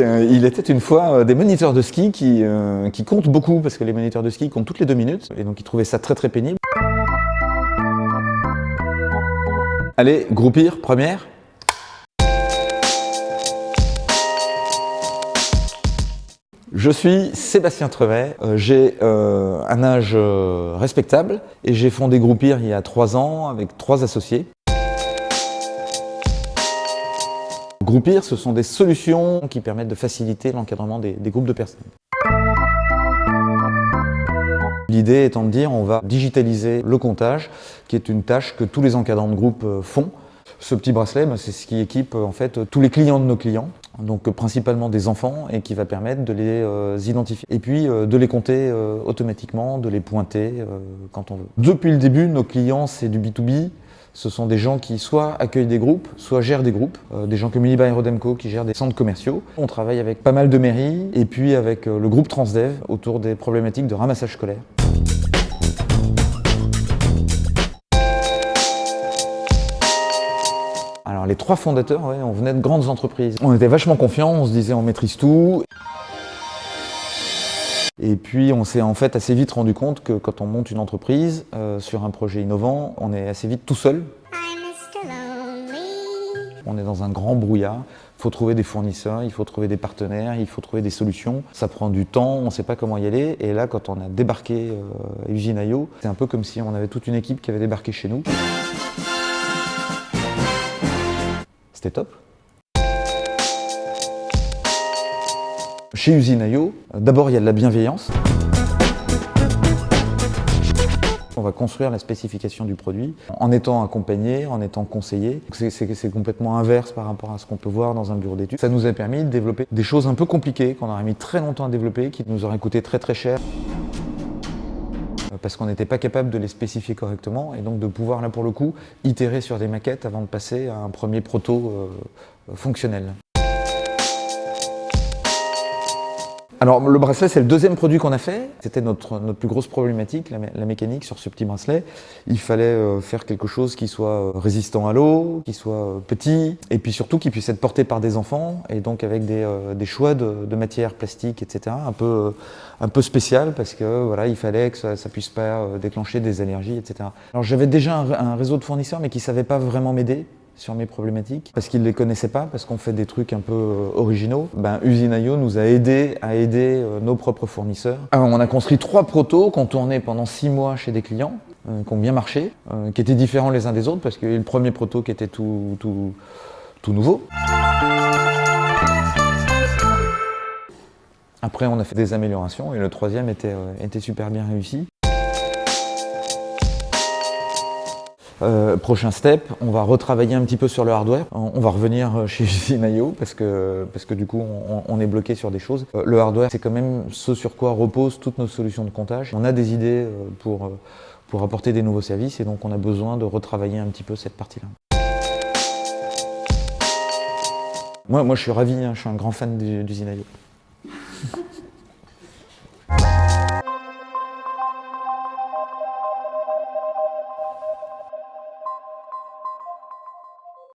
Il était une fois des moniteurs de ski qui comptent beaucoup, parce que les moniteurs de ski comptent toutes les 2 minutes, et donc ils trouvaient ça très très pénible. Allez, groupir, première. Je suis Sébastien Trevet, j'ai un âge respectable et j'ai fondé Groupir il y a 3 ans avec 3 associés. Groupir, ce sont des solutions qui permettent de faciliter l'encadrement des groupes de personnes. L'idée étant de dire on va digitaliser le comptage, qui est une tâche que tous les encadrants de groupe font. Ce petit bracelet, c'est ce qui équipe en fait tous les clients de nos clients, donc principalement des enfants, et qui va permettre de les identifier. Et puis de les compter automatiquement, de les pointer quand on veut. Depuis le début, nos clients, c'est du B2B. Ce sont des gens qui soit accueillent des groupes, soit gèrent des groupes. Des gens comme Unibail Rodamco qui gèrent des centres commerciaux. On travaille avec pas mal de mairies et puis avec le groupe Transdev autour des problématiques de ramassage scolaire. Alors les 3 fondateurs, on venait de grandes entreprises. On était vachement confiants, on se disait on maîtrise tout. Et puis on s'est en fait assez vite rendu compte que quand on monte une entreprise sur un projet innovant, on est assez vite tout seul. On est dans un grand brouillard, il faut trouver des fournisseurs, il faut trouver des partenaires, il faut trouver des solutions. Ça prend du temps, on ne sait pas comment y aller. Et là, quand on a débarqué à Usine.io, c'est un peu comme si on avait toute une équipe qui avait débarqué chez nous. C'était top. Chez Usine.io, d'abord il y a de la bienveillance. On va construire la spécification du produit en étant accompagné, en étant conseillé. C'est complètement inverse par rapport à ce qu'on peut voir dans un bureau d'études. Ça nous a permis de développer des choses un peu compliquées qu'on aurait mis très longtemps à développer, qui nous auraient coûté très très cher. Parce qu'on n'était pas capable de les spécifier correctement, et donc de pouvoir là pour le coup itérer sur des maquettes avant de passer à un premier proto fonctionnel. Alors le bracelet, c'est le 2e produit qu'on a fait. C'était notre plus grosse problématique, la mécanique sur ce petit bracelet. Il fallait faire quelque chose qui soit résistant à l'eau, qui soit petit, et puis surtout qui puisse être porté par des enfants, et donc avec des choix de matières plastiques, etc. Un peu spécial, parce que voilà, il fallait que ça puisse pas déclencher des allergies, etc. Alors j'avais déjà un réseau de fournisseurs, mais qui ne savaient pas vraiment m'aider sur mes problématiques, parce qu'ils ne les connaissaient pas, parce qu'on fait des trucs un peu originaux. Usine.io nous a aidé à aider nos propres fournisseurs. Alors, on a construit 3 protos qu'on tournait pendant 6 mois chez des clients, qui ont bien marché, qui étaient différents les uns des autres, parce qu'il y a eu le premier proto qui était tout nouveau. Après, on a fait des améliorations, et le 3e était super bien réussi. Prochain step, on va retravailler un petit peu sur le hardware. On va revenir chez Usine.io parce que du coup on est bloqué sur des choses. Le hardware, c'est quand même ce sur quoi reposent toutes nos solutions de comptage. On a des idées pour apporter des nouveaux services, et donc on a besoin de retravailler un petit peu cette partie-là. Moi je suis ravi, je suis un grand fan d'Usine.io.